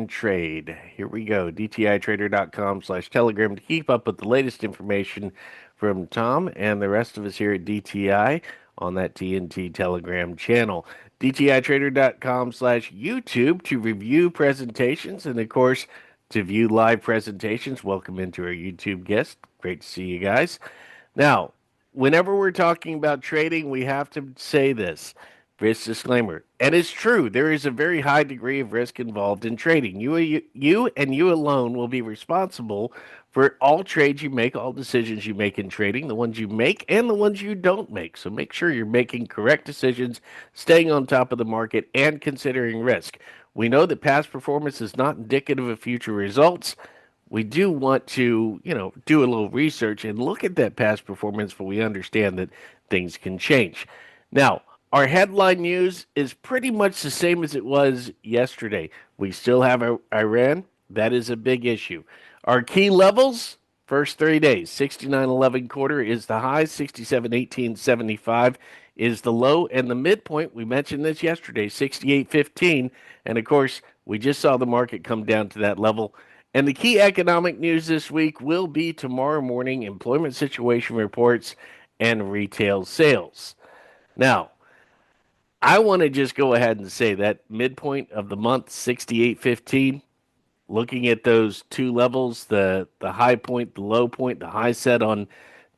and trade. Here we go. DTItrader.com/telegram to keep up with the latest information from Tom and the rest of us here at DTI on that TNT Telegram channel. DTItrader.com/YouTube to review presentations and, of course, to view live presentations. Welcome into our YouTube guest. Great to see you guys. Now, whenever we're talking about trading, we have to say this risk disclaimer. And it's true, there is a very high degree of risk involved in trading. You and you alone will be responsible for all trades you make, all decisions you make in trading, the ones you make and the ones you don't make. So make sure you're making correct decisions, staying on top of the market, and considering risk. We know that past performance is not indicative of future results. We do want to, do a little research and look at that past performance, but we understand that things can change. Now, our headline news is pretty much the same as it was yesterday. We still have Iran. That is a big issue. Our key levels, first 30 days, 69.11 quarter is the high, 67.1875 is the low, and the midpoint, we mentioned this yesterday, 68.15. And of course, we just saw the market come down to that level. And the key economic news this week will be tomorrow morning employment situation reports and retail sales. Now, I want to just go ahead and say that midpoint of the month, 68.15, looking at those two levels, the high point, the low point, the high set on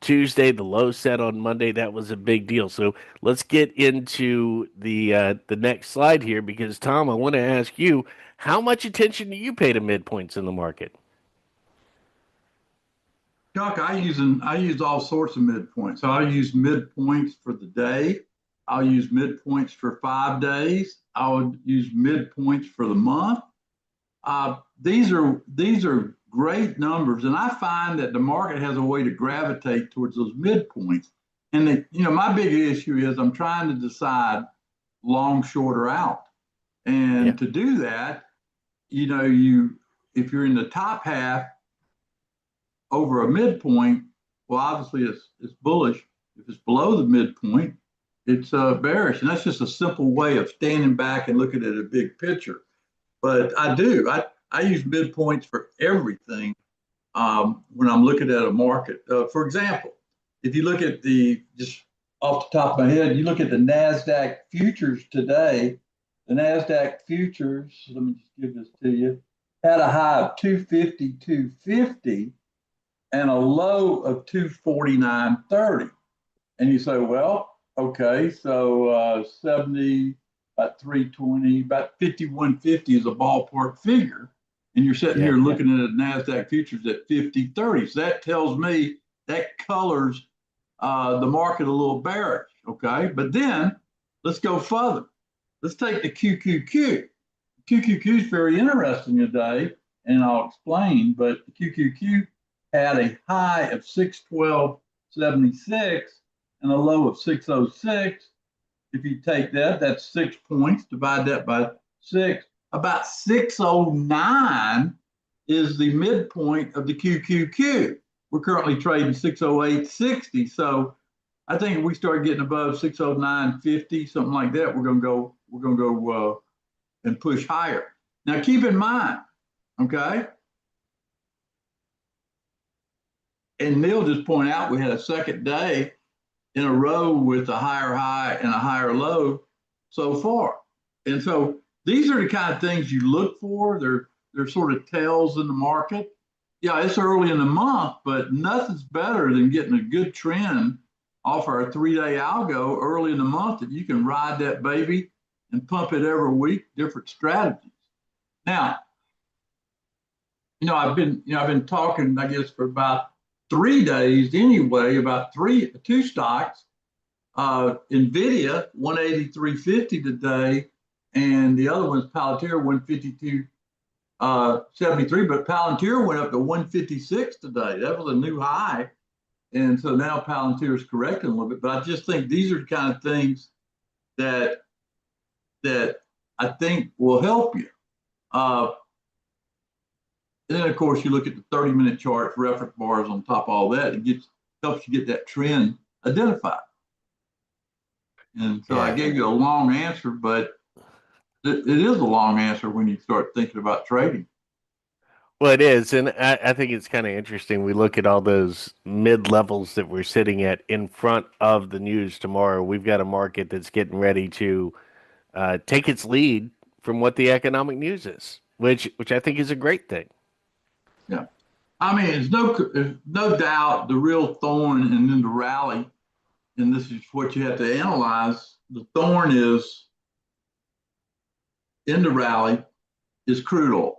Tuesday, the low set on Monday, that was a big deal. So let's get into the next slide here because Tom, I want to ask you, how much attention do you pay to midpoints in the market? Chuck, I use all sorts of midpoints. So I use midpoints for the day. I'll use midpoints for 5 days. I would use midpoints for the month. These are great numbers, and I find that the market has a way to gravitate towards those midpoints. And my big issue is I'm trying to decide long, short, or out. And to do that, if you're in the top half over a midpoint, well, obviously it's bullish. If it's below the midpoint, it's bearish. And that's just a simple way of standing back and looking at a big picture. But I use midpoints for everything when I'm looking at a market. For example, if you look at just off the top of my head, you look at the NASDAQ futures today, the NASDAQ futures, let me just give this to you, had a high of 250.50 and a low of 249.30. And you say, well, okay, so 70, about 320, about 51.50 is a ballpark figure. And you're sitting here looking at the NASDAQ futures at 50.30. So that tells me that colors the market a little bearish, okay? But then let's go further. Let's take the QQQ. QQQ is very interesting today, and I'll explain, but the QQQ had a high of 612.76 and a low of 606. If you take that, that's 6 points, divide that by 6. About 609 is the midpoint of the QQQ. We're currently trading 608.60. So I think if we start getting above 609.50, something like that, we're gonna go and push higher. Now keep in mind, okay? And Neil just pointed out we had a second day in a row with a higher high and a higher low so far. And so these are the kind of things you look for. They're sort of tells in the market. Yeah, it's early in the month, but nothing's better than getting a good trend off our 3-day algo early in the month that you can ride that baby and pump it every week, different strategies. Now, I've been talking, I guess, for about 3 days anyway, about two stocks, NVIDIA, 183.50 today, and the other one's Palantir, 152.73, but Palantir went up to 156 today. That was a new high. And so now Palantir is correcting a little bit, but I just think these are the kind of things that I think will help you. And then, of course, you look at the 30-minute charts, reference bars on top of all that. It helps you get that trend identified. And so I gave you a long answer, but it is a long answer when you start thinking about trading. Well, it is, and I think it's kind of interesting. We look at all those mid levels that we're sitting at in front of the news tomorrow. We've got a market that's getting ready to take its lead from what the economic news is, which I think is a great thing. Yeah. I mean, there's no doubt the real thorn and then the rally, and this is what you have to analyze. The thorn is in the rally is crude oil.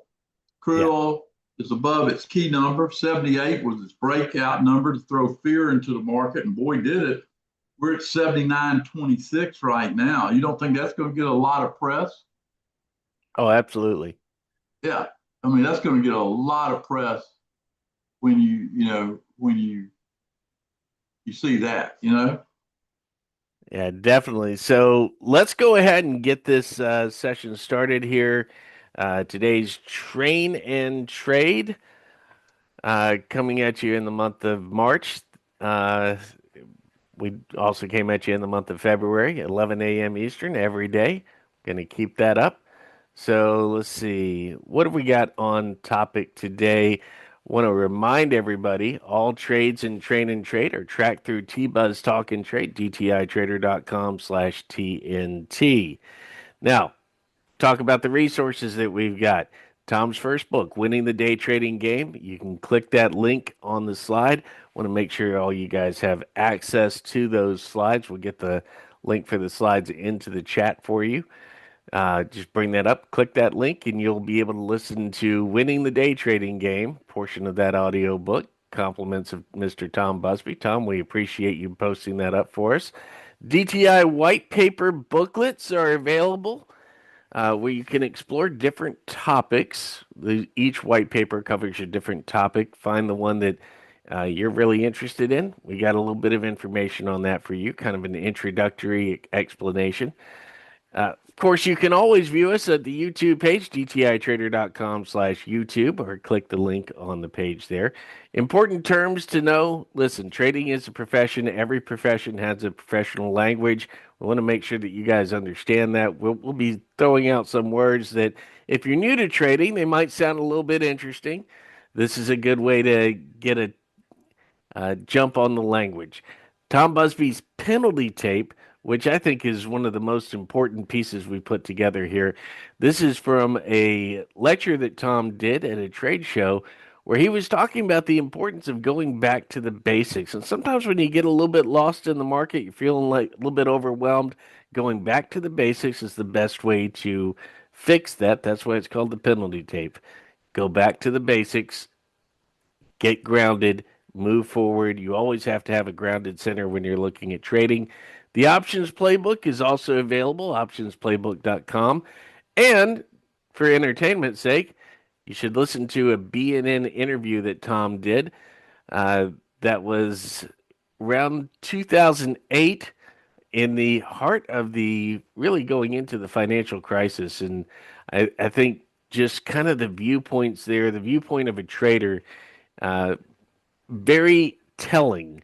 Crude Yeah. oil is above its key number. 78 was its breakout number to throw fear into the market, and boy, did it. We're at 79.26 right now. You don't think that's going to get a lot of press? Oh, absolutely. Yeah. I mean, that's going to get a lot of press when you see that, Yeah, definitely. So let's go ahead and get this session started here. Today's train and trade coming at you in the month of March. Uh, we also came at you in the month of February, 11 a.m. Eastern every day. Going to keep that up. So let's see. What have we got on topic today? Want to remind everybody all trades in Train and Trade are tracked through T-Buzz Talk and Trade, dtitrader.com/TNT. Now, talk about the resources that we've got. Tom's first book, Winning the Day Trading Game. You can click that link on the slide. Want to make sure all you guys have access to those slides. We'll get the link for the slides into the chat for you. Just bring that up, click that link, and you'll be able to listen to Winning the Day Trading Game, portion of that audio book. Compliments of Mr. Tom Busby. Tom, we appreciate you posting that up for us. DTI white paper booklets are available where you can explore different topics. Each white paper covers a different topic. Find the one that you're really interested in. We got a little bit of information on that for you, kind of an introductory explanation. Of course, you can always view us at the YouTube page, dtitrader.com/YouTube, or click the link on the page there. Important terms to know. Listen, trading is a profession. Every profession has a professional language. We want to make sure that you guys understand that. We'll be throwing out some words that, if you're new to trading, they might sound a little bit interesting. This is a good way to get a jump on the language. Tom Busby's penalty tape, which I think is one of the most important pieces we put together here. This is from a lecture that Tom did at a trade show where he was talking about the importance of going back to the basics. And sometimes when you get a little bit lost in the market, you're feeling like a little bit overwhelmed, going back to the basics is the best way to fix that. That's why it's called the penalty tape. Go back to the basics, get grounded, move forward. You always have to have a grounded center when you're looking at trading. The options playbook is also available, optionsplaybook.com. And for entertainment's sake, you should listen to a BNN interview that Tom did. That was around 2008 in the heart of the really going into the financial crisis. And I think just kind of the viewpoints there, the viewpoint of a trader, uh, very telling.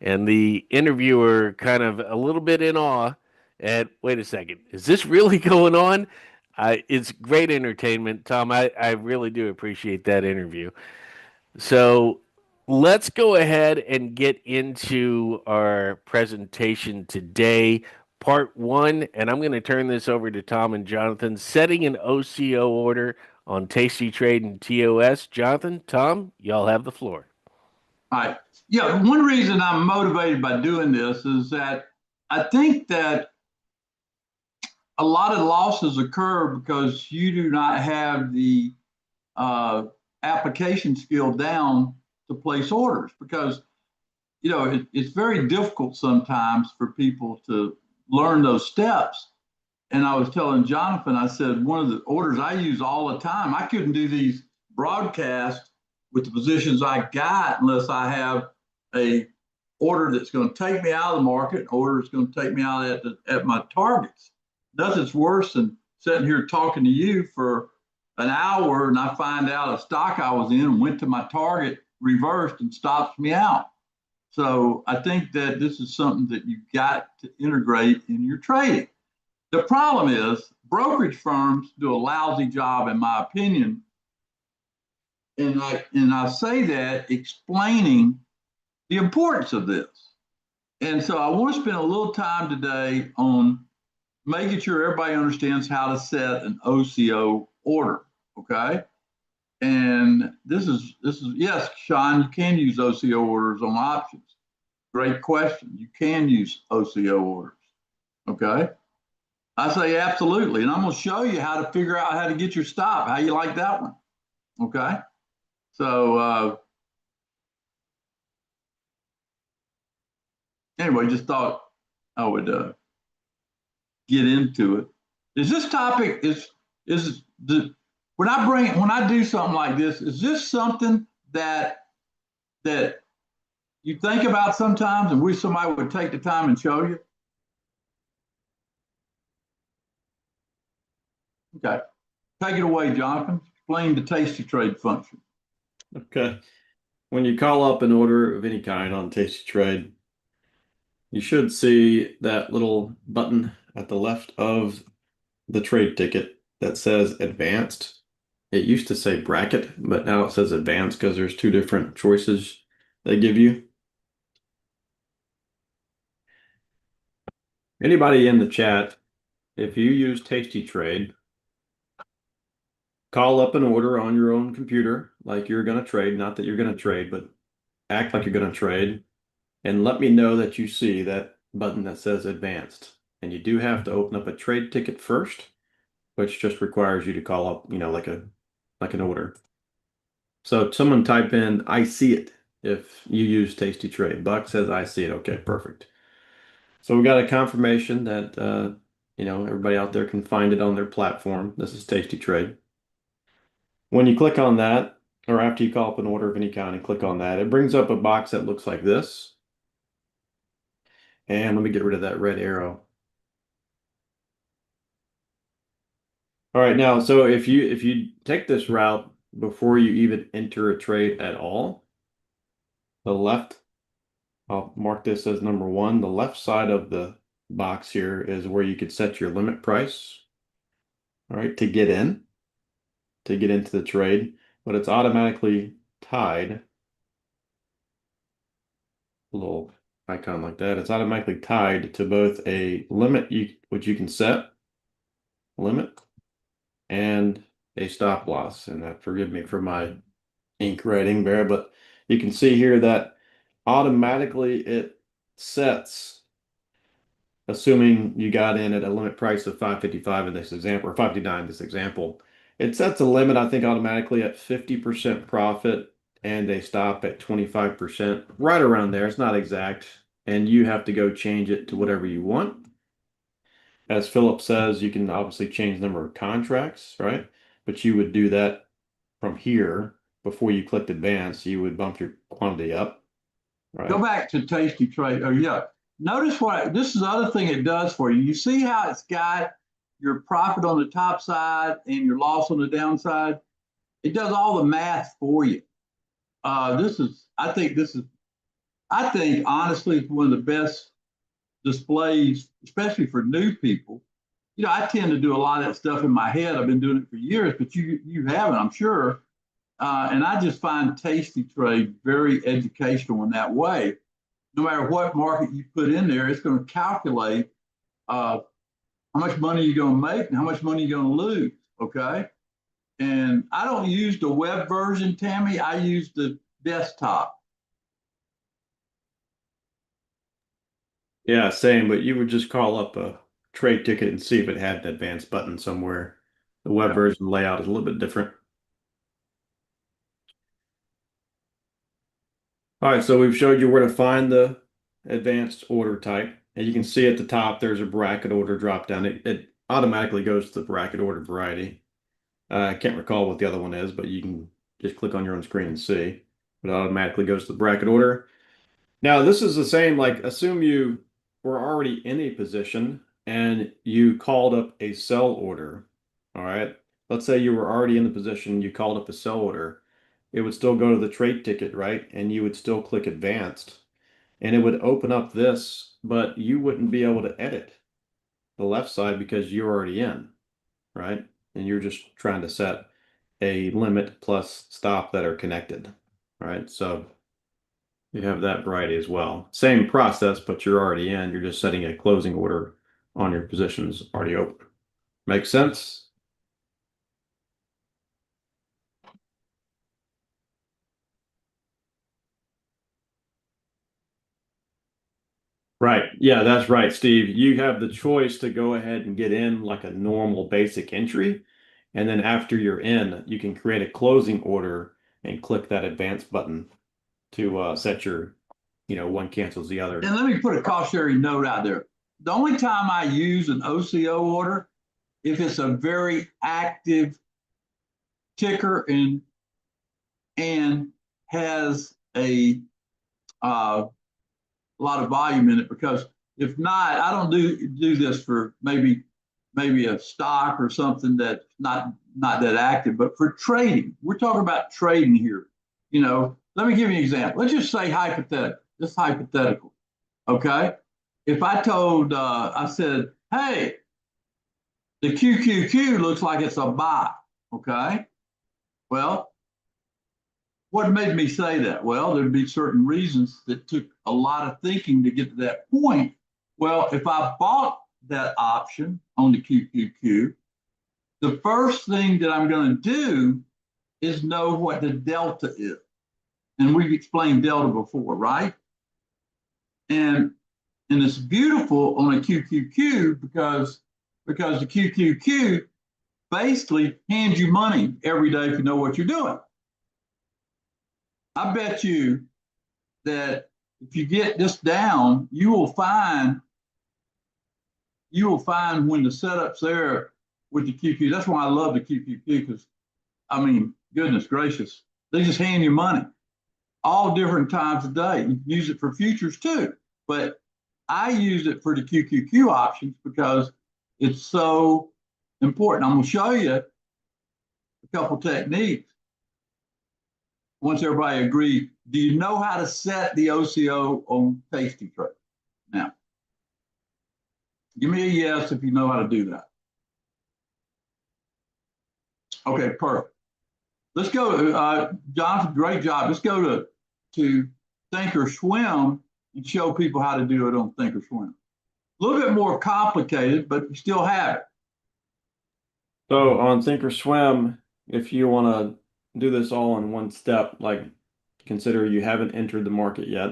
And the interviewer kind of a little bit in awe at, wait a second, is this really going on? It's great entertainment, Tom. I really do appreciate that interview. So let's go ahead and get into our presentation today, part one. And I'm going to turn this over to Tom and Jonathan, setting an OCO order on Tasty Trade and TOS. Jonathan, Tom, y'all have the floor. All right. Yeah, one reason I'm motivated by doing this is that I think that a lot of losses occur because you do not have the application skill down to place orders. Because it's very difficult sometimes for people to learn those steps. And I was telling Jonathan, I said one of the orders I use all the time, I couldn't do these broadcasts with the positions I got unless I have a order that's going to take me out of the market, order that's going to take me out at my targets. Nothing's worse than sitting here talking to you for an hour and I find out a stock I was in and went to my target, reversed and stops me out. So I think that this is something that you've got to integrate in your trading. The problem is brokerage firms do a lousy job, in my opinion. And I say that explaining the importance of this. And so I want to spend a little time today on making sure everybody understands how to set an OCO order. Okay. And this is yes, Sean, you can use OCO orders on options. Great question. You can use OCO orders. Okay. I say absolutely. And I'm going to show you how to figure out how to get your stop. How you like that one? Okay. So anyway, just thought I would get into it. Is this topic is the when I do something like this, is this something that you think about sometimes and wish somebody would take the time and show you? Okay. Take it away, Jonathan. Explain the tastytrade function. Okay. When you call up an order of any kind on tastytrade, you should see that little button at the left of the trade ticket that says advanced. It used to say bracket, but now it says advanced because there's two different choices they give you. Anybody in the chat, if you use tastytrade, call up an order on your own computer like you're going to trade, not that you're going to trade, but act like you're going to trade, and let me know that you see that button that says advanced. And you do have to open up a trade ticket first, which just requires you to call up, like an order. So someone type in, I see it, if you use tastytrade. Buck says, I see it. Okay, perfect. So we got a confirmation that, everybody out there can find it on their platform. This is tastytrade. When you click on that, or after you call up an order of any kind and click on that, it brings up a box that looks like this. And let me get rid of that red arrow. All right, now, so if you take this route before you even enter a trade at all, the left, I'll mark this as number 1, the left side of the box here is where you could set your limit price, all right, to get into the trade, but it's automatically tied, a little icon like that. It's automatically tied to both a limit, which you can set, limit, and a stop loss. And that, forgive me for my ink writing there, but you can see here that automatically it sets, assuming you got in at a limit price of 555 in this example, or 559 in this example, it sets a limit, I think, automatically at 50% profit and a stop at 25%, right around there. It's not exact, and you have to go change it to whatever you want. As Philip says, you can obviously change the number of contracts, right? But you would do that from here before you clicked advance. You would bump your quantity up, right? Go back to tastytrade. Oh, yeah. Notice what this is the other thing it does for you. You see how it's got your profit on the top side and your loss on the downside? It does all the math for you. I think honestly, it's one of the best displays, especially for new people. I tend to do a lot of that stuff in my head. I've been doing it for years, but you haven't, I'm sure. And I just find tastytrade very educational in that way. No matter what market you put in there, it's going to calculate how much money you're going to make and how much money you're going to lose. Okay. And I don't use the web version, Tammy. I use the desktop. Yeah, same, but you would just call up a trade ticket and see if it had an advanced button somewhere. The web version layout is a little bit different. All right, so we've showed you where to find the advanced order type. And you can see at the top, there's a bracket order drop down. It automatically goes to the bracket order variety. I can't recall what the other one is, but you can just click on your own screen and see. It automatically goes to the bracket order. Now, this is the same, like assume you were already in a position and you called up a sell order. All right. Let's say you were already in the position, you called up a sell order. It would still go to the trade ticket, right? And you would still click advanced and it would open up this, but you wouldn't be able to edit the left side because you're already in. right? And you're just trying to set a limit plus stop that are connected, right? So you have that variety as well. Same process, but you're already in. You're just setting a closing order on your positions already open. Make sense? Right. Yeah, that's right, Steve. You have the choice to go ahead and get in like a normal basic entry. And then after you're in, you can create a closing order and click that advance button to set your, one cancels the other. And let me put a cautionary note out there. The only time I use an OCO order, if it's a very active ticker and has a lot of volume in it, because if not, I don't do this for maybe a stock or something that's not that active, but for trading, we're talking about trading here. Let me give you an example. Let's just say hypothetical. Okay. If I told, I said, hey, the QQQ looks like it's a buy. Okay. Well, what made me say that? Well, there'd be certain reasons that took a lot of thinking to get to that point. Well, if I bought that option on the QQQ, the first thing that I'm going to do is know what the delta is. And we've explained delta before, right? And it's beautiful on a QQQ because the QQQ basically hands you money every day if you know what you're doing. I bet you that if you get this down, you will find when the setup's there with the QQ. That's why I love the QQQ, because I mean, goodness gracious, they just hand you money all different times of day. You can use it for futures too, but I use it for the QQQ options because it's so important. I'm going to show you a couple techniques. Once everybody agrees, do you know how to set the OCO on tastytrade? Now, give me a yes if you know how to do that. Okay, perfect. Let's go, Jonathan, great job. Let's go to Thinkorswim and show people how to do it on Thinkorswim. A little bit more complicated, but you still have it. So on Thinkorswim, if you want to do this all in one step, like consider you haven't entered the market yet,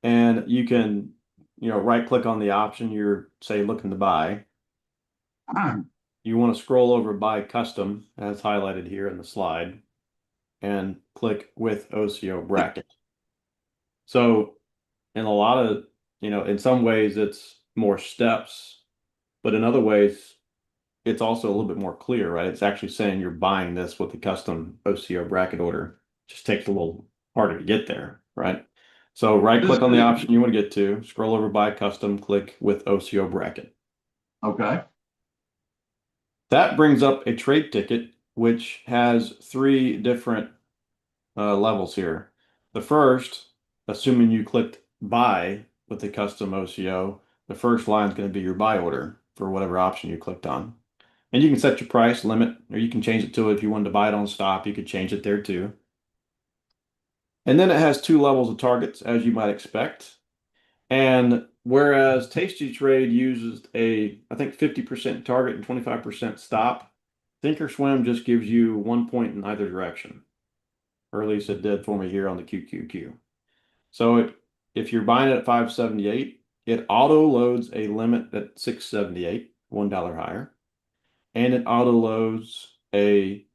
and you can, right click on the option you're, say, looking to buy. You want to scroll over by custom, as highlighted here in the slide, and click with OCO bracket. So in a lot of, in some ways it's more steps, but in other ways it's also a little bit more clear, right? It's actually saying you're buying this with the custom OCO bracket order. Just takes a little harder to get there, right? So right click on the option you want to get to, scroll over by custom, click with OCO bracket. Okay. That brings up a trade ticket, which has 3 different levels here. The first, assuming you clicked buy with the custom OCO, the first line is going to be your buy order for whatever option you clicked on. And you can set your price limit, or you can change it to, if you wanted to buy it on stop, you could change it there too. And then it has 2 levels of targets, as you might expect. And whereas tastytrade uses I think 50% target and 25% stop, Thinkorswim just gives you 1 point in either direction. Or at least it did for me here on the QQQ. So if you're buying it at 578, it auto loads a limit at 678, $1 higher. And it auto loads the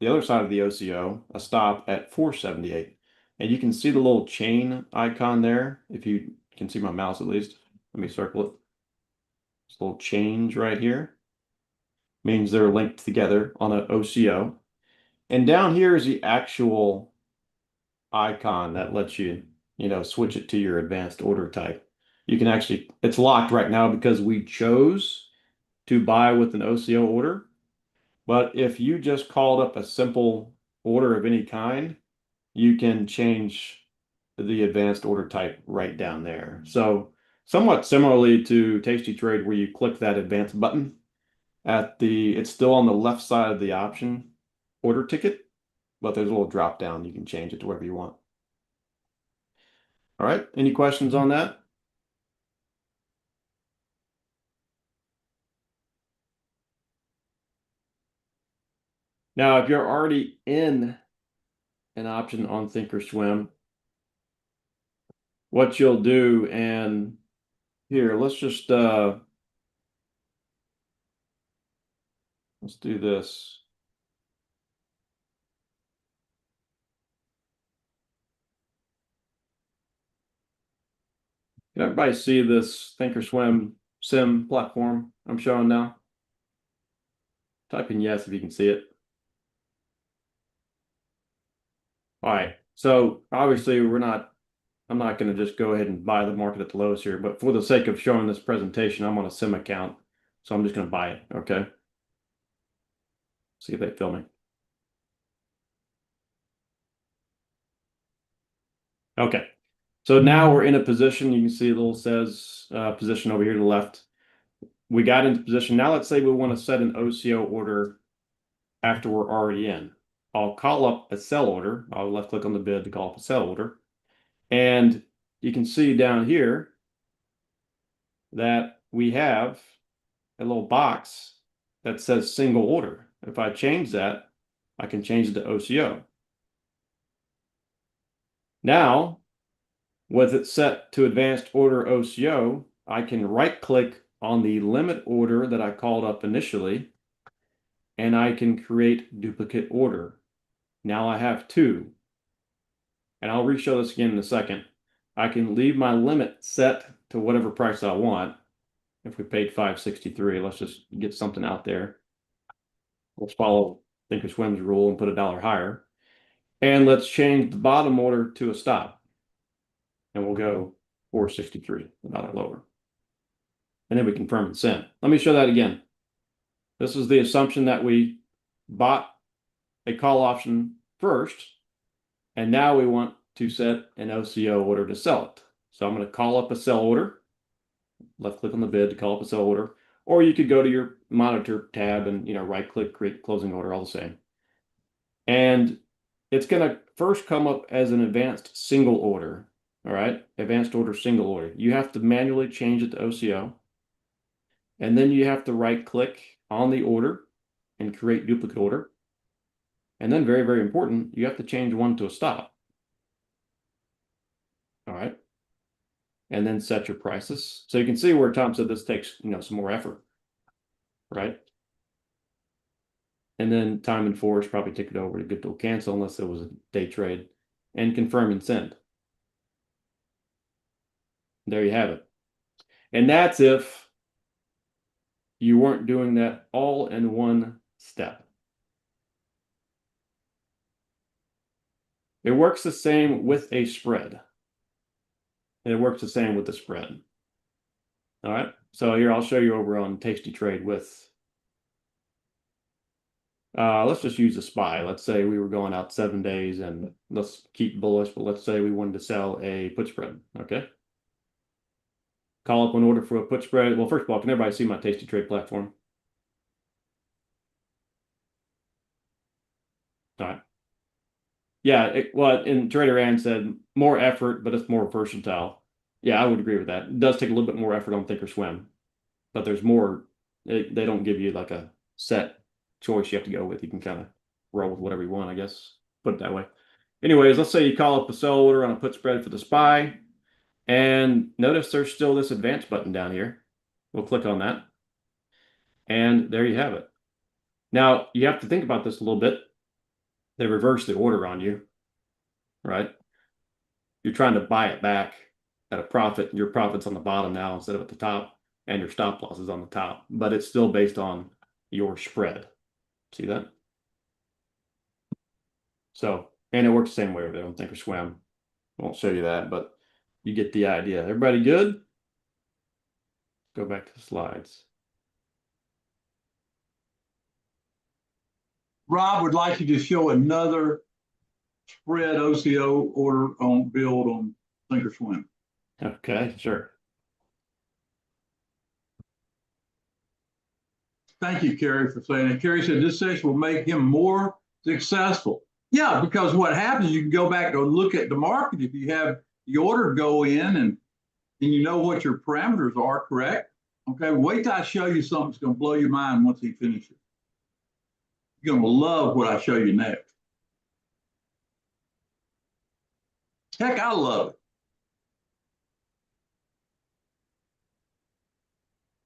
other side of the OCO, a stop at 478. And you can see the little chain icon there. If you can see my mouse at least, let me circle it. This little change right here means they're linked together on an OCO. And down here is the actual icon that lets you, switch it to your advanced order type. You can actually, it's locked right now because we chose to buy with an OCO order. But if you just called up a simple order of any kind, you can change the advanced order type right down there. So somewhat similarly to Tasty Trade, where you click that advanced button it's still on the left side of the option order ticket, but there's a little drop down. You can change it to whatever you want. All right. Any questions on that? Now, if you're already in an option on Thinkorswim, what you'll do, and here, let's do this. Can everybody see this Thinkorswim sim platform I'm showing now? Type in yes if you can see it. All right, so obviously I'm not going to just go ahead and buy the market at the lows here, but for the sake of showing this presentation, I'm on a sim account, so I'm just going to buy it, okay? See if they fill me. Okay, so now we're in a position. You can see a little says position over here to the left. We got into position. Now let's say we want to set an OCO order after we're already in. I'll call up a sell order. I'll left click on the bid to call up a sell order. And you can see down here that we have a little box that says single order. If I change that, I can change it to OCO. Now, with it set to advanced order OCO, I can right click on the limit order that I called up initially, and I can create duplicate order. Now I have two. And I'll re-show this again in a second. I can leave my limit set to whatever price I want. If we paid $5.63, let's just get something out there. Let's follow Thinkorswim's rule and put $1 higher. And let's change the bottom order to a stop. And we'll go $4.63, $1 lower. And then we confirm and send. Let me show that again. This is the assumption that we bought a call option first, and now we want to set an OCO order to sell it. So I'm going to call up a sell order, left click on the bid to call up a sell order, or you could go to your monitor tab and right click, create closing order, all the same. And it's going to first come up as an advanced single order. All right, advanced order single order. You have to manually change it to OCO. And then you have to right click on the order and create duplicate order. And then very, very important, you have to change one to a stop. All right. And then set your prices. So you can see where Tom said this takes, some more effort. Right. And then time and force probably take it over to good to cancel unless it was a day trade, and confirm and send. There you have it. And that's if you weren't doing that all in one step. It works the same with a spread. And it works the same with the spread. All right. So here I'll show you over on Tasty Trade with, let's just use a SPY. Let's say we were going out 7 days, and let's keep bullish, but let's say we wanted to sell a put spread. Okay. Call up an order for a put spread. Well, first of all, can everybody see my Tasty Trade platform? All right. Yeah, well, and Trader Ann said more effort, but it's more versatile. Yeah, I would agree with that. It does take a little bit more effort on Thinkorswim, but there's more. They don't give you like a set choice you have to go with. You can kind of roll with whatever you want, I guess. Put it that way. Anyways, let's say you call up a sell order on a put spread for the SPY, and notice there's still this advanced button down here. We'll click on that, and there you have it. Now, you have to think about this a little bit. They reverse the order on you, right? You're trying to buy it back at a profit. Your profit's on the bottom now instead of at the top, and your stop loss is on the top, but it's still based on your spread. See that? So, and it works the same way over there on Thinkorswim. I won't show you that, but you get the idea. Everybody good? Go back to the slides. Rob would like you to show another spread OCO order on build on Thinkorswim. Okay, sure. Thank you, Kerry, for saying that. Kerry said this session will make him more successful. Yeah, because what happens, you can go back and look at the market if you have the order go in and you know what your parameters are, correct? Okay, wait till I show you something that's going to blow your mind once he finishes. You're going to love what I show you next. Heck, I love it.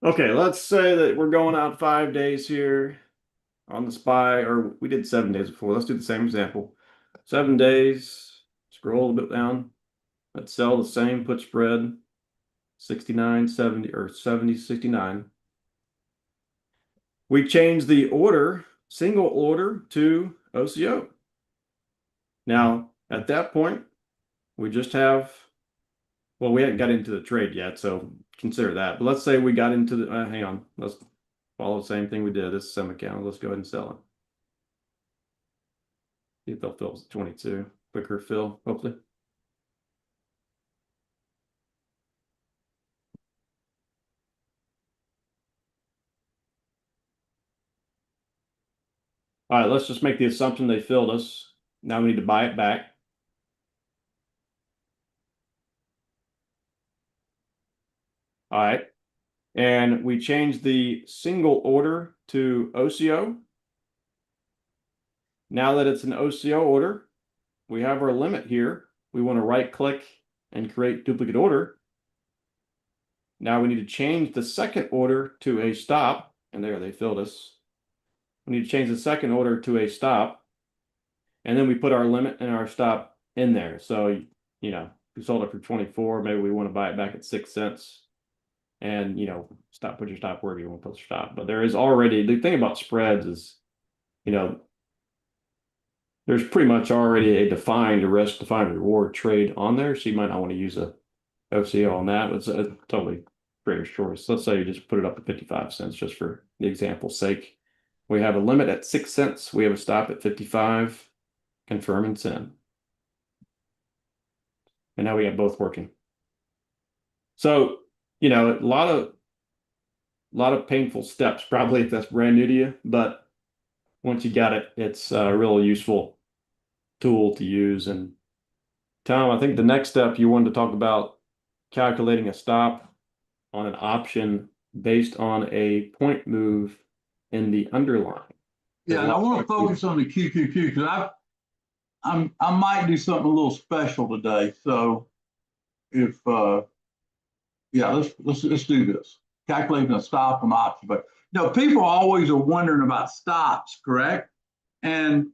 Okay, let's say that we're going out 5 days here on the SPY, or we did 7 days before. Let's do the same example. 7 days, scroll a bit down. Let's sell the same put spread, 69, 70, or 70, 69. We change the order, single order, to OCO. Now, at that point, we just have, well, we hadn't got into the trade yet, so consider that. But let's say we got into the, hang on, let's follow the same thing we did. This is some account. Let's go ahead and sell it. See if they'll fill 22. Quicker fill, hopefully. All right, let's just make the assumption they filled us. Now we need to buy it back. All right. And we change the single order to OCO. Now that it's an OCO order, we have our limit here. We want to right click and create duplicate order. Now we need to change the second order to a stop. And there, they filled us. We need to change the second order to a stop. And then we put our limit and our stop in there. So, you know, we sold it for 24. Maybe we want to buy it back at 6 cents. And, you know, put your stop wherever you want to put your stop. But there is already, the thing about spreads is, you know, there's pretty much already a defined risk, defined reward trade on there. So you might not want to use a OCO on that. It's a totally trader's choice. Let's say you just put it up to 55 cents just for the example's sake. We have a limit at 6 cents. We have a stop at 55. Confirm and send. And now we have both working. So, you know, a lot of painful steps probably if that's brand new to you, but once you got it, it's a real useful tool to use. And Tom, I think the next step you wanted to talk about calculating a stop on an option based on a point move in the underlying. Yeah, and I want to focus on the QQQ because I might do something a little special today. So if yeah, let's do this. Calculating a stop on option. But you know, people always are wondering about stops, correct? And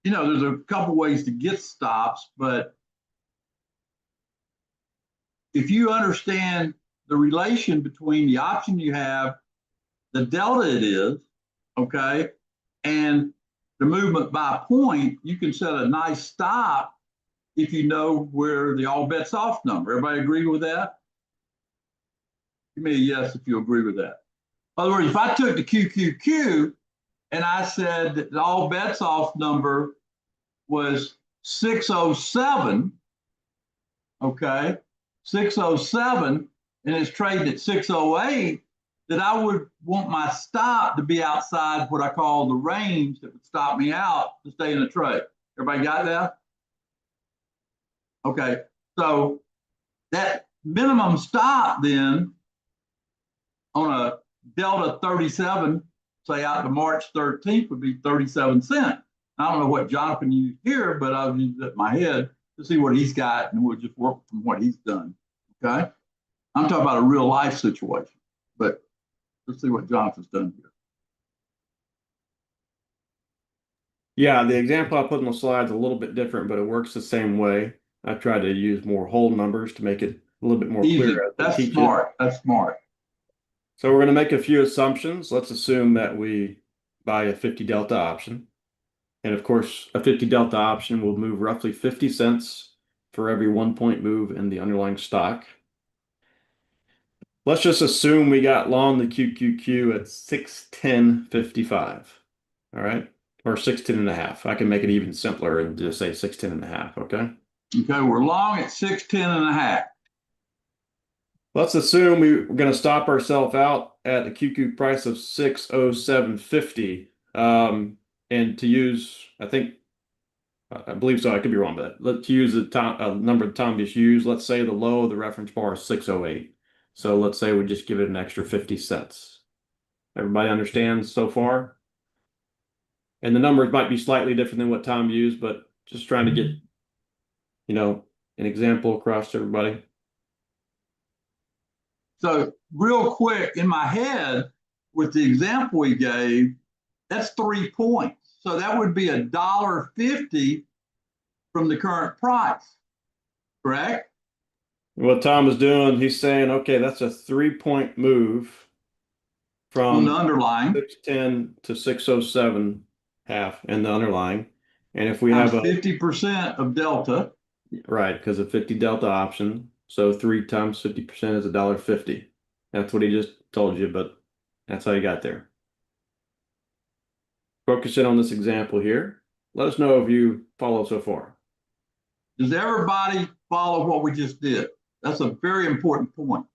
you know, there's a couple ways to get stops, but if you understand the relation between the option you have, the delta it is, okay, and the movement by point, you can set a nice stop if you know where the all bets off number. Everybody agree with that? Give me a yes if you agree with that. In other words, if I took the QQQ and I said that the all bets off number was 607, okay, 607, and it's trading at 608, that I would want my stop to be outside what I call the range that would stop me out to stay in the trade. Everybody got that? Okay, so that minimum stop then on a delta 37, say out to March 13th, would be 37 cents. I don't know what Jonathan used here, but I've used it in my head to see what he's got, and we'll just work from what he's done. Okay, I'm talking about a real life situation, but let's see what Jonathan's done here. Yeah, the example I put in the slide is a little bit different, but it works the same way. I tried to use more whole numbers to make it a little bit more clear. That's smart. That's smart. So we're going to make a few assumptions. Let's assume that we buy a 50 delta option. And of course, a 50 delta option will move roughly 50 cents for every 1 point move in the underlying stock. Let's just assume we got long the QQQ at 610.55. All right. Or 610.5. I can make it even simpler and just say 610.5. Okay. Okay. We're long at 610.5. Let's assume we're going to stop ourselves out at a QQ price of 607.50. And to use, I believe so. I could be wrong, but let's use the number that Tom just used. Let's say the low of the reference bar is 608. So let's say we just give it an extra 50 cents. Everybody understands so far? And the numbers might be slightly different than what Tom used, but just trying to get, an example across to everybody. So real quick, in my head, with the example we gave, that's 3 points. So that would be $1.50 from the current price, correct? What Tom is doing, he's saying, okay, that's a 3-point move On the from underlying, 610 to 607 half in the underlying. And if we have times 50% of delta, right, because of 50 delta option, so 3 times 50% is $1.50. That's what he just told you, but that's how you got there. Focus in on this example here. Let us know if you follow so far. does everybody follow what we just did? That's a very important point.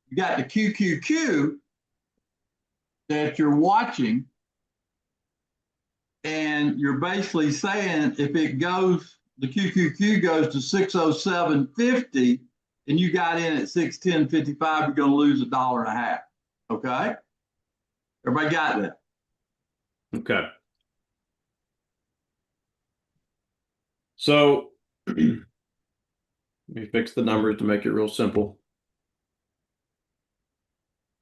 You got the QQQ that you're watching, and you're basically saying if it goes, the QQQ goes to 607.50, and you got in at 610.55, you're going to lose $1.50. Okay? Everybody got that? Okay. So let me fix the numbers to make it real simple.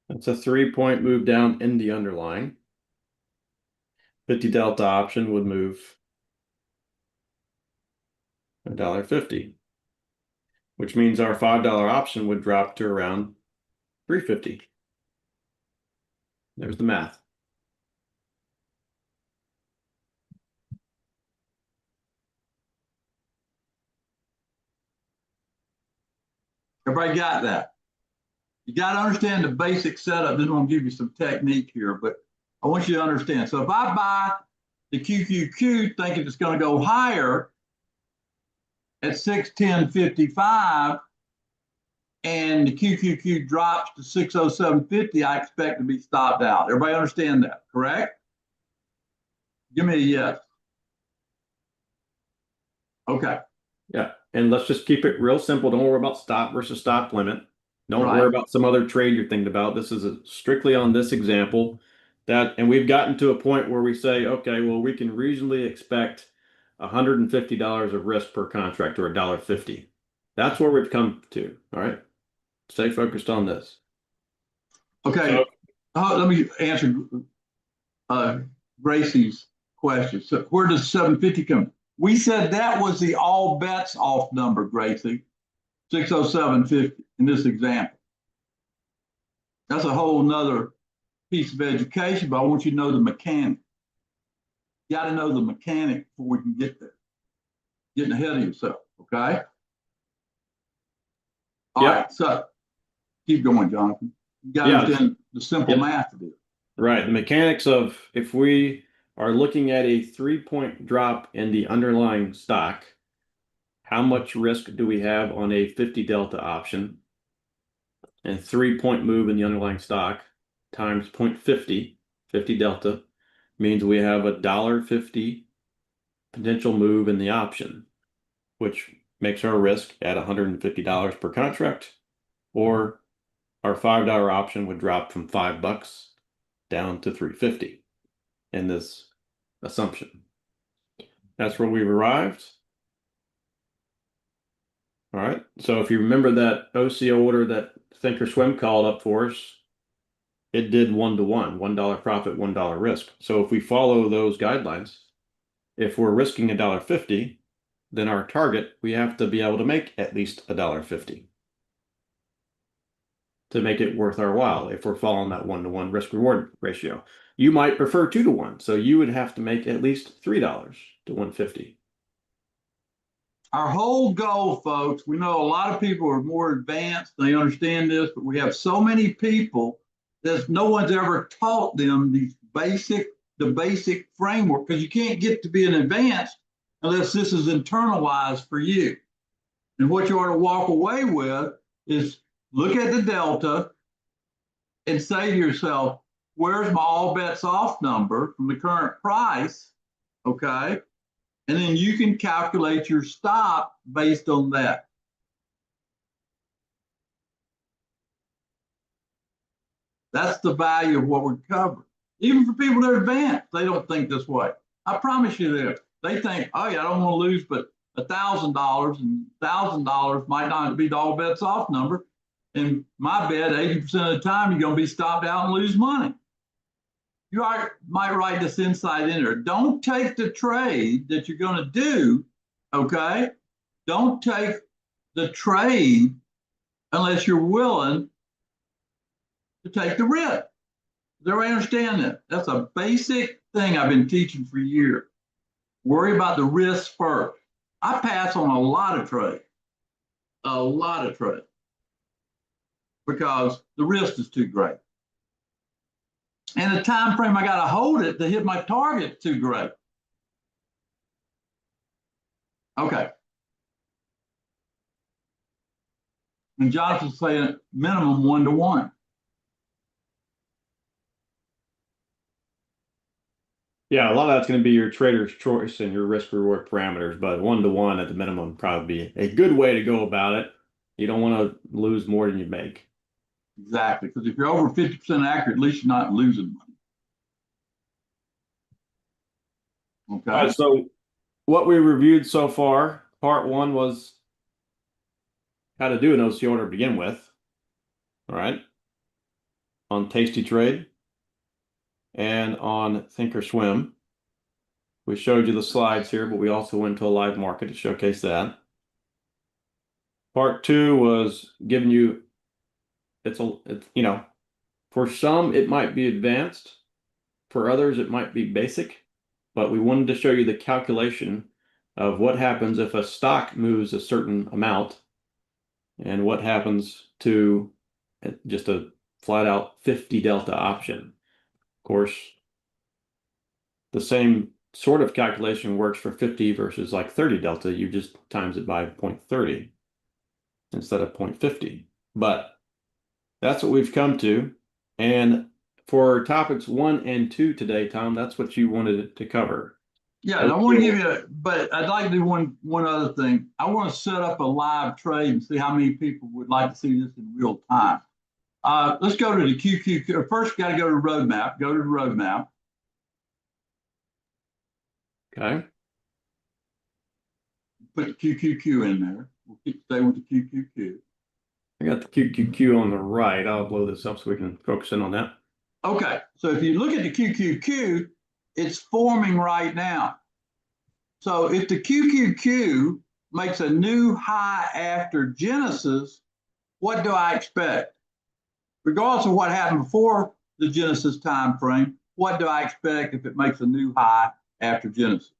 That's a 3-point move down in the underlying. 50 delta option would move $1.50, which means our $5 option would drop to around $3.50. There's the math. Everybody got that? You got to understand the basic setup. This is going to give you some technique here, but I want you to understand. So if I buy the QQQ thinking it's going to go higher at 610.55 and the QQQ drops to 607.50, I expect to be stopped out. Everybody understand that, correct? Give me a yes. Okay. Yeah, and let's just keep it real simple. Don't worry about stop versus stop limit. Don't Right. worry about some other trade you're thinking about. This is strictly on this example. And we've gotten to a point where we say, okay, well, we can reasonably expect $150 of risk per contract, or $1.50. That's where we've come to. All right. Stay focused on this. Okay. Let me answer Gracie's question. So where does 750 come? We said that was the all bets off number, Gracie. 607.50 in this example. That's a whole nother piece of education, but I want you to know the mechanic. You got to know the mechanic before we can get there. Getting ahead of yourself, okay? All right, so keep going, Jonathan. You got to understand the simple math of it. Right. The mechanics of, if we are looking at a 3-point drop in the underlying stock, how much risk do we have on a 50 delta option? And 3-point move in the underlying stock times 0.50, 50 delta, means we have $1.50 potential move in the option, which makes our risk at $150 per contract, or our $5 option would drop from $5 down to $3.50 in this assumption. That's where we've arrived. All right. So if you remember that OCO order that Thinkorswim called up for us, it did 1-to-1, $1 profit, $1 risk. So if we follow those guidelines, if we're risking $1.50, then our target, we have to be able to make at least $1.50 to make it worth our while if we're following that 1-to-1 risk reward ratio. You might prefer 2-to-1, so you would have to make at least $3 to $1.50. Our whole goal, folks, we know a lot of people are more advanced, they understand this, but we have so many people that no one's ever taught them the basic framework, because you can't get to be an advanced unless this is internalized for you. And what you ought to walk away with is look at the delta, and say to yourself, where's my all bets off number from the current price? Okay. And then you can calculate your stop based on that. That's the value of what we're covering. Even for people that are advanced, they don't think this way. I promise you this. They think, oh yeah, I don't want to lose but $1,000, and $1,000 might not be the all bets off number. And my bet, 80% of the time, you're going to be stopped out and lose money. You might write this insight in there. Don't take the trade that you're going to do, okay? Don't take the trade unless you're willing to take the risk. Does everybody understand that? That's a basic thing I've been teaching for years. Worry about the risk first. I pass on a lot of trades, because the risk is too great. And the time frame I got to hold it to hit my target is too great. Okay. And Jonathan's saying minimum 1-to-1. Yeah, a lot of that's going to be your trader's choice and your risk reward parameters, but 1-to-1 at the minimum would probably be a good way to go about it. You don't want to lose more than you make. Exactly, because if you're over 50% accurate, at least you're not losing money. Okay. All right, so what we reviewed so far, part one was how to do an OC order to begin with. All right. On Tasty Trade and on Thinkorswim. We showed you the slides here, but we also went to a live market to showcase that. Part two was giving you, it's you know, for some it might be advanced, for others it might be basic, but we wanted to show you the calculation of what happens if a stock moves a certain amount and what happens to just a flat out 50 delta option. Of course, the same sort of calculation works for 50 versus like 30 delta. You just times it by 0.30 instead of 0.50. But that's what we've come to. And for topics 1 and 2 today, Tom, that's what you wanted to cover. Yeah, and I want to give you but I'd like to do one other thing. I want to set up a live trade and see how many people would like to see this in real time. Let's go to the QQQ. First, we got to go to the roadmap. Go to the roadmap. Okay. Put the QQQ in there. We'll stay with the QQQ. I got the QQQ on the right. I'll blow this up so we can focus in on that. Okay, so if you look at the QQQ, it's forming right now. So if the QQQ makes a new high after Genesis, what do I expect? Regardless of what happened before the Genesis time frame, what do I expect if it makes a new high after Genesis?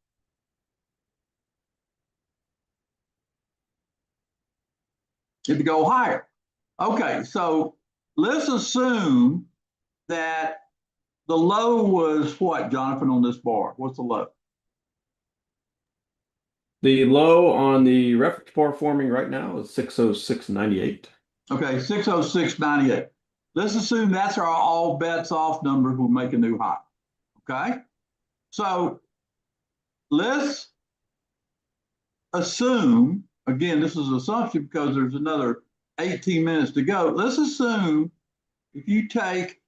It to go higher. Okay, so let's assume that the low was what, Jonathan, on this bar? What's the low? The low on the reference bar forming right now is 606.98. Okay, 606.98. Let's assume that's our all bets off number who make a new high. Okay, so let's assume, again, this is an assumption because there's another 18 minutes to go. Let's assume if you take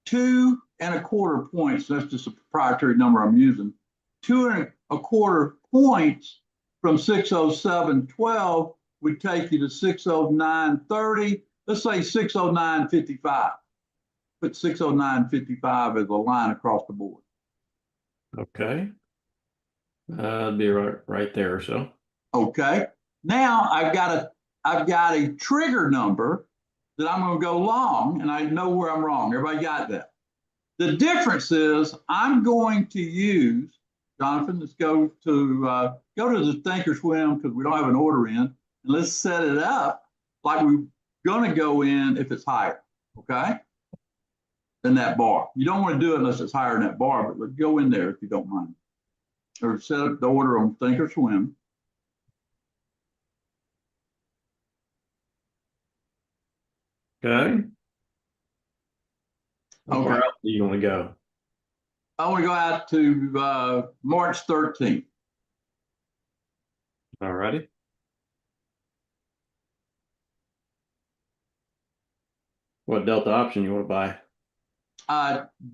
2.25 points, that's just a proprietary number I'm using, 2.25 points from 607.12 would take you to 609.30. Let's say 609.55. Put 609.55 as a line across the board. Okay. That'd be right there or so. Okay. Now I've got a trigger number that I'm going to go long, and I know where I'm wrong. Everybody got that? The difference is I'm going to use, Jonathan, let's go to the Thinkorswim because we don't have an order in, and let's set it up like we're going to go in if it's higher, okay, than that bar. You don't want to do it unless it's higher than that bar, but let's go in there if you don't mind. Or set up the order on Thinkorswim. Okay. Okay. Where else do you want to go? I want to go out to March 13th. All righty. What Delta option you want to buy?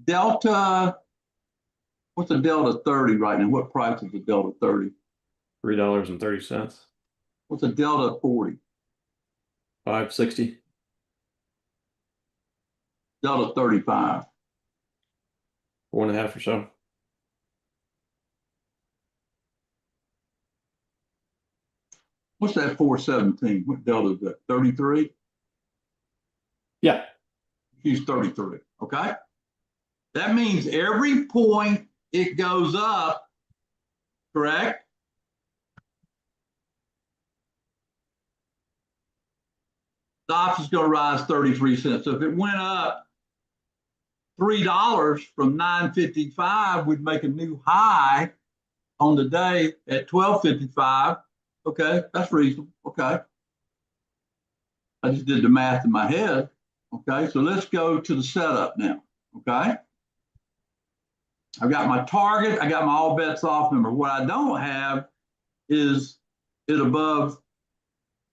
Delta, what's a Delta 30 right now? What price is a Delta 30? $3.30. What's a Delta 40? $5.60. Delta 35. 4.5 or so. What's that 417? What Delta is that? 33? Yeah. Use 33. Okay. That means every point it goes up, correct? The option's going to rise 33 cents. So if it went up $3 from 9.55, we'd make a new high on the day at 12.55. Okay, that's reasonable. Okay. I just did the math in my head. Okay, so let's go to the setup now. Okay. I've got my target. I got my all bets off number. What I don't have is it above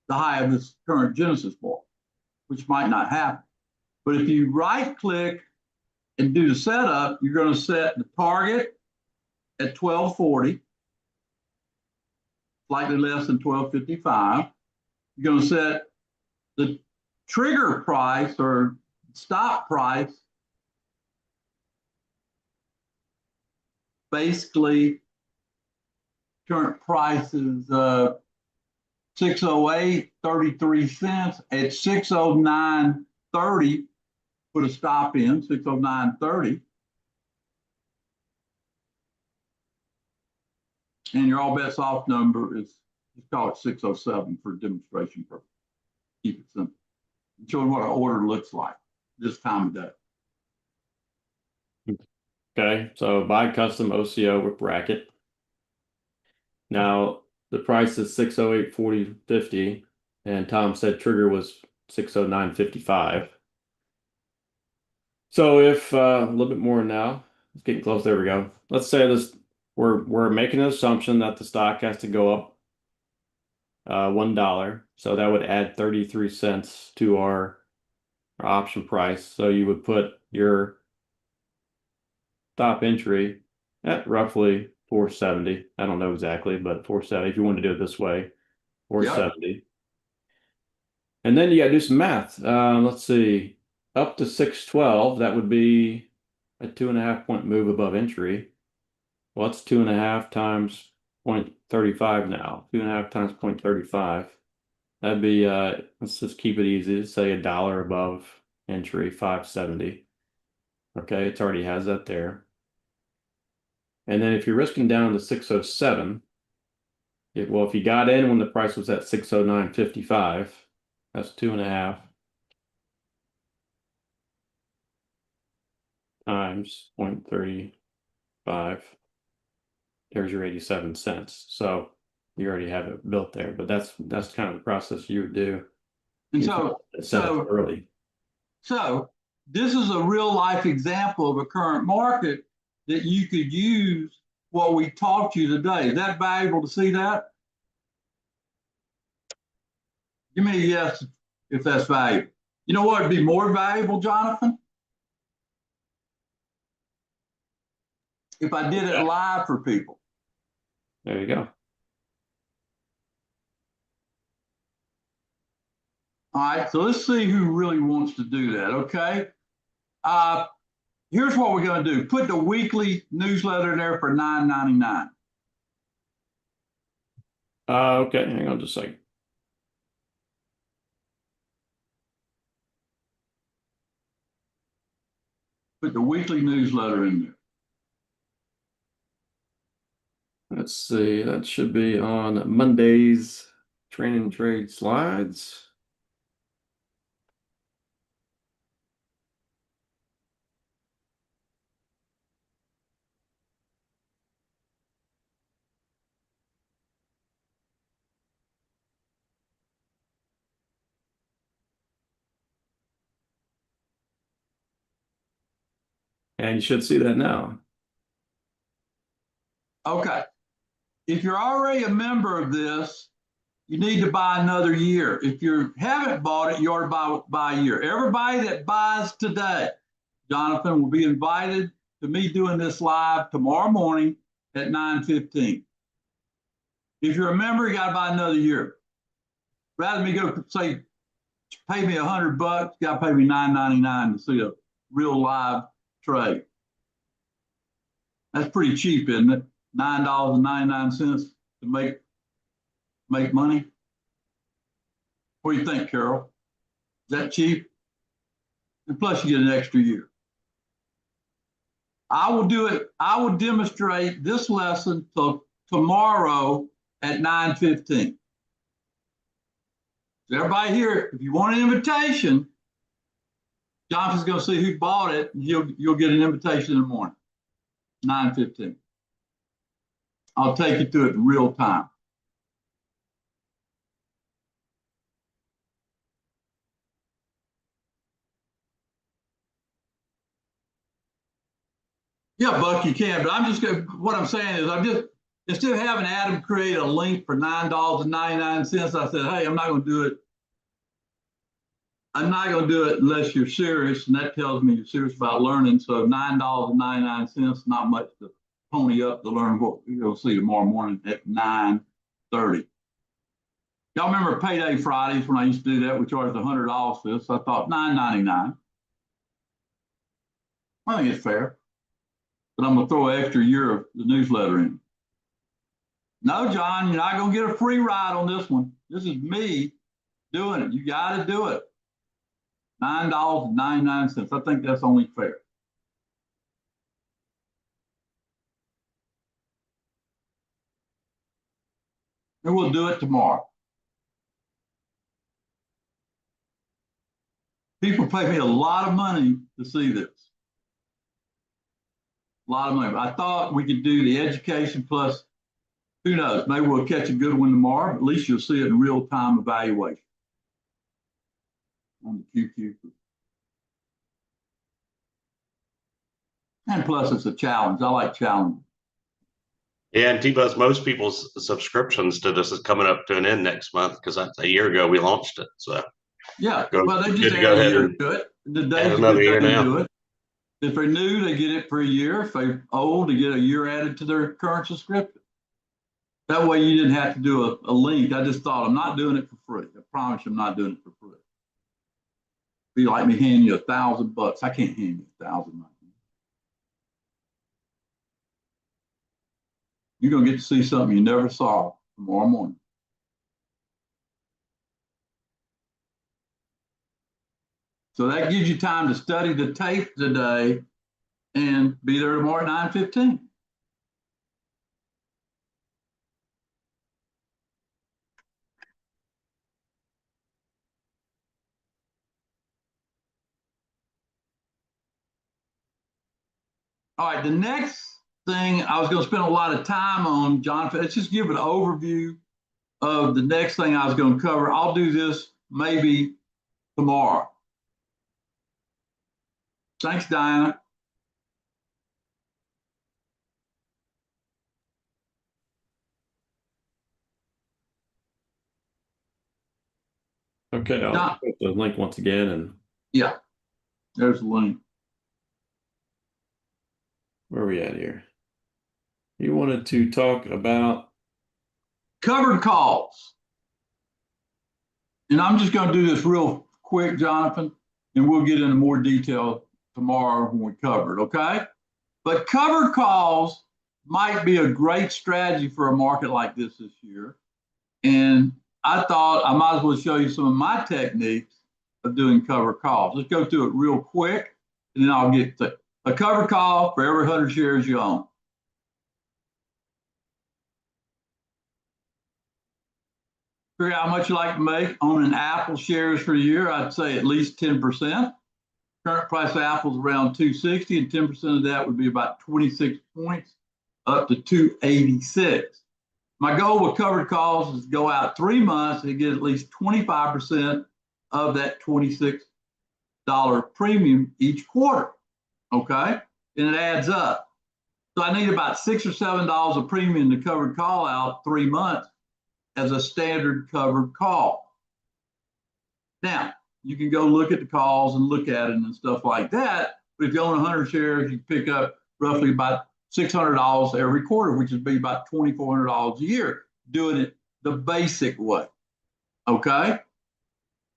the high of this current Genesis bar, which might not happen. But if you right click and do the setup, you're going to set the target at 1240, slightly less than 1255. You're going to set the trigger price or stop price, basically current price is 608, 33 cents. At 609.30, put a stop in, 609.30. And your all bets off number is, let's call it 607 for demonstration purpose. Keep it simple. Showing what our order looks like this time of day. Okay, so buy custom OCO with bracket. Now the price is 608.40.50, and Tom said trigger was 609.55. So if a little bit more now, it's getting close. There we go. Let's say this we're making an assumption that the stock has to go up $1. So that would add 33 cents to our option price. So you would put your stop entry at roughly 470. I don't know exactly, but 470 if you want to do it this way, 470. And then you got to do some math. Let's see, up to 612, that would be a 2.5 point move above entry. Well, that's 2.5 times 0.35 now. 2.5 times 0.35. That'd be let's just keep it easy. Say $1 above entry, 570. Okay, it already has that there. And then if you're risking down to 607, if you got in when the price was at 609.55, that's 2.5 times 0.35. There's your 87 cents. So you already have it built there, but that's kind of the process you would do. And Set up early. So this is a real life example of a current market that you could use what we taught you today. Is that valuable to see that? Give me a yes if that's valuable. You know what would be more valuable, Jonathan? If I did it live for people. There you go. All right, so let's see who really wants to do that, okay? Here's what we're going to do. Put the weekly newsletter in there for $9.99. Okay, hang on just a second. Put the weekly newsletter in there. Let's see, that should be on Monday's training trade slides. And you should see that now. Okay. If you're already a member of this, you need to buy another year. If you haven't bought it, you ought to buy a year. Everybody that buys today, Jonathan, will be invited to me doing this live tomorrow morning at 9:15. If you're a member, you got to buy another year. Rather than me go say, pay me $100, you got to pay me $9.99 to see a real live trade. That's pretty cheap, isn't it? $9.99 to make money. What do you think, Carol? Is that cheap? And plus, you get an extra year. I will do it. I will demonstrate this lesson till tomorrow at 9:15. So everybody here, if you want an invitation, Jonathan's going to see who bought it. You'll get an invitation in the morning, 9:15. I'll take you through it in real time. Yeah, Buck, you can, but I'm just going to, what I'm saying is instead of having Adam create a link for $9.99, I said, hey, I'm not going to do it. I'm not going to do it unless you're serious, and that tells me you're serious about learning. So $9.99, not much to pony up to learn what you'll see tomorrow morning at 9:30. Y'all remember Payday Fridays when I used to do that? We charged $100 for this. So I thought $9.99. I think it's fair. But I'm going to throw an extra year of the newsletter in. No, John, you're not going to get a free ride on this one. This is me doing it. You got to do it. $9.99. I think that's only fair. And we'll do it tomorrow. People pay me a lot of money to see this. A lot of money. I thought we could do the education plus, who knows, maybe we'll catch a good one tomorrow, but at least you'll see it in real-time evaluation on the QQ. And plus it's a challenge. I like challenges. Yeah, and T-Bus, most people's subscriptions to this is coming up to an end next month because that's a year ago we launched it. So yeah, go, well, they good just to add go a ahead year and to it. The add days another year they now. do it. If they're new, they get it for a year. If they're old, they get a year added to their current subscription. That way you didn't have to do a link. I just thought, I'm not doing it for free. I promise you I'm not doing it for free. Be like me handing you $1,000. I can't hand you $1,000. You're going to get to see something you never saw tomorrow morning. So that gives you time to study the tape today and be there tomorrow at 9:15. All right, the next thing I was going to spend a lot of time on, Jonathan, let's just give an overview of the next thing I was going to cover. I'll do this maybe tomorrow. Thanks, Diana. Okay, I'll put the link once again. And yeah, there's the link. Where are we at here? You wanted to talk about covered calls. And I'm just going to do this real quick, Jonathan, and we'll get into more detail tomorrow when we cover it, okay? But covered calls might be a great strategy for a market like this year. And I thought I might as well show you some of my techniques of doing covered calls. Let's go through it real quick, and then I'll get to a covered call for every 100 shares you own. Figure out how much you like to make on an Apple shares for a year. I'd say at least 10%. Current price of Apple is around 260, and 10% of that would be about 26 points, up to 286. My goal with covered calls is to go out 3 months and get at least 25% of that $26 premium each quarter. Okay. and it adds up. So I need about $6 or $7 a premium to covered call out 3 months as a standard covered call. Now, you can go look at the calls and look at it and stuff like that. But if you own 100 shares, you pick up roughly about $600 every quarter, which would be about $2,400 a year, doing it the basic way. Okay?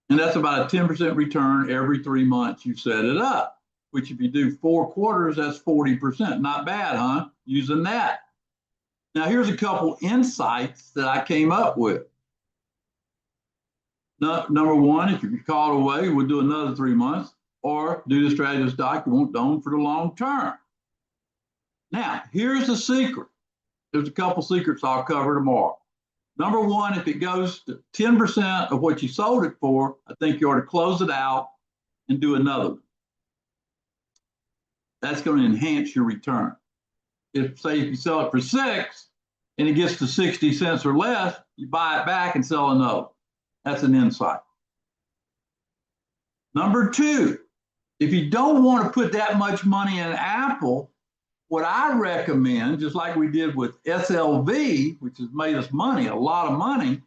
And that's about a 10% return every 3 months you set it up, which if you do 4 quarters, that's 40%. Not bad, huh? Using that. Now, here's a couple insights that I came up with. Number one, if you're called away, we'll do another 3 months, or do the strategy stock you won't own for the long term. Now, here's the secret. There's a couple secrets I'll cover tomorrow. Number one, if it goes to 10% of what you sold it for, I think you ought to close it out and do another one. That's going to enhance your return. If you sell it for 6 and it gets to 60 cents or less, you buy it back and sell another. That's an insight. Number two, if you don't want to put that much money in Apple, what I recommend, just like we did with SLV, which has made us money, a lot of money,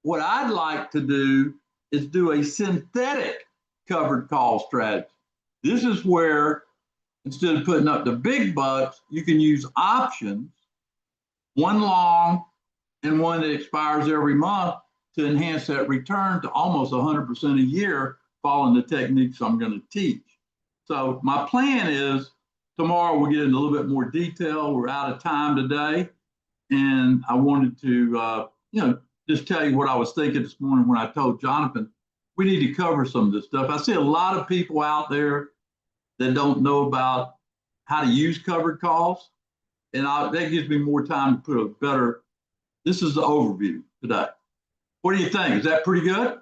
what I'd like to do is do a synthetic covered call strategy. This is where, instead of putting up the big bucks, you can use options, one long and one that expires every month, to enhance that return to almost 100% a year, following the techniques I'm going to teach. So my plan is tomorrow we'll get into a little bit more detail. We're out of time today. And I wanted to, just tell you what I was thinking this morning when I told Jonathan, we need to cover some of this stuff. I see a lot of people out there that don't know about how to use covered calls. And that gives me more time to put a better, this is the overview today. What do you think? Is that pretty good?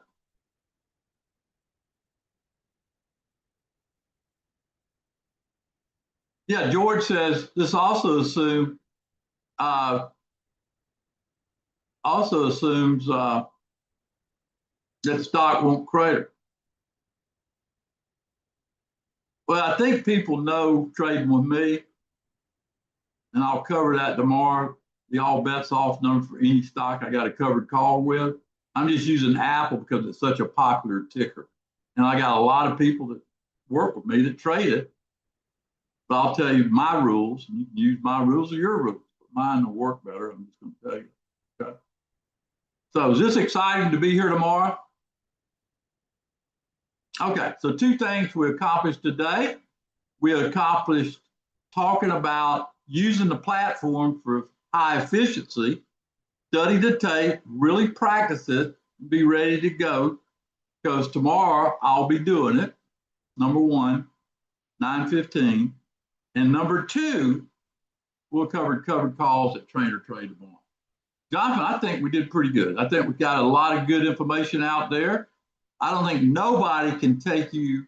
Yeah, George says this also assumes that the stock won't crater. Well, I think people know trading with me, and I'll cover that tomorrow. The all bets off number for any stock I got a covered call with. I'm just using Apple because it's such a popular ticker. And I got a lot of people that work with me that trade it. But I'll tell you my rules, and you can use my rules or your rules. But mine will work better, I'm just going to tell you. Okay. So is this exciting to be here tomorrow? Okay, so 2 things we accomplished today. We accomplished talking about using the platform for high efficiency, study the tape, really practice it, be ready to go, because tomorrow I'll be doing it. Number one, 9:15. And number 2, we'll cover covered calls at Trainer Trade tomorrow. Jonathan, I think we did pretty good. I think we got a lot of good information out there. I don't think nobody can take you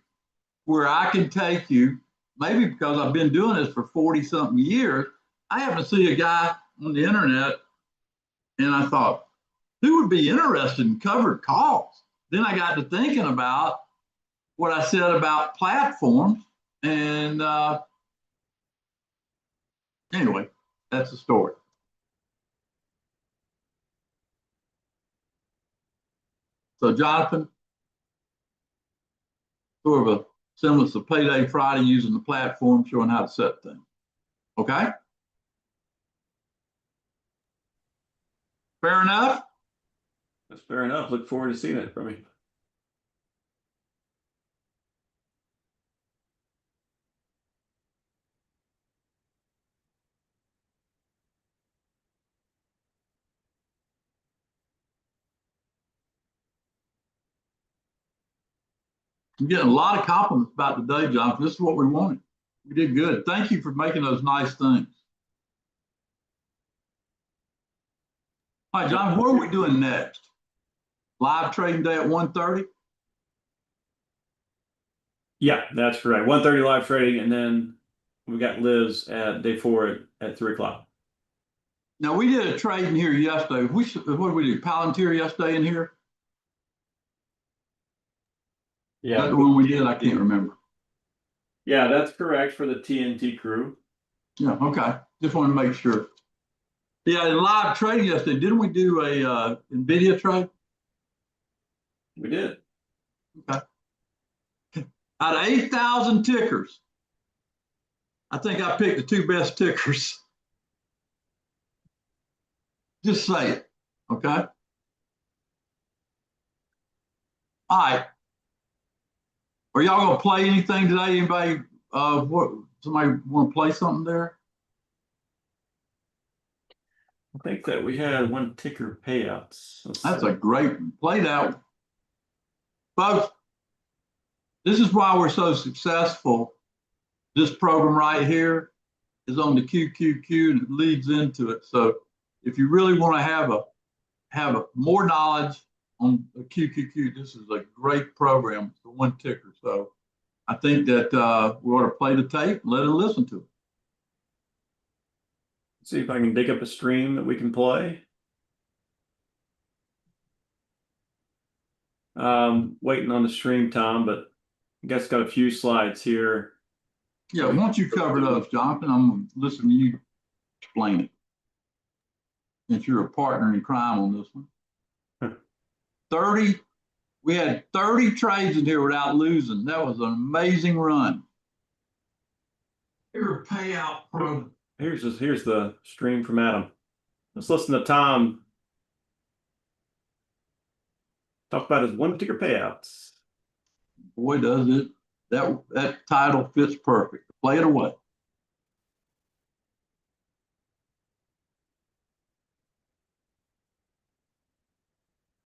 where I can take you, maybe because I've been doing this for 40-something years. I happened to see a guy on the internet, and I thought, who would be interested in covered calls? Then I got to thinking about what I said about platforms, and anyway, that's the story. So Jonathan, sort of a semblance of Payday Friday using the platform, showing how to set things. Okay? Fair enough? That's fair enough. Look forward to seeing it from you. I'm getting a lot of compliments about today, Jonathan. This is what we wanted. We did good. Thank you for making those nice things. All right, John, what are we doing next? Live trading day at 1:30? Yeah, that's correct. 1:30 live trading, and then we got Liz at day 4 at 3 o'clock. Now, we did a trade in here yesterday. What did we do? Palantir yesterday in here? Is that Yeah, the one we did? I can't remember. Yeah, that's correct for the TNT crew. Yeah, okay. Just want to make sure. Yeah, in live trading yesterday, didn't we do a NVIDIA trade? We did. Out of 8,000 tickers, I think I picked the two best tickers. Just say it, okay? All right. Are y'all gonna play anything today? Anybody, somebody want to play something there? I think that we had one ticker payouts. That's a great one. Play that one. Folks, this is why we're so successful. This program right here is on the QQQ and it leads into it. So if you really want to have more knowledge on the QQQ, this is a great program. It's the one ticker. So I think that we ought to play the tape and let it listen to it. See if I can dig up a stream that we can play. Waiting on the stream, Tom, but I guess got a few slides here. Yeah, once you cover those, Jonathan, I'm going to listen to you explain it. Since you're a partner in crime on this one. 30, we had 30 trades in here without losing. That was an amazing run. Your payout program. Here's the stream from Adam. Let's listen to Tom talk about his one ticker payouts. Boy, does it. That title fits perfect. Play it away.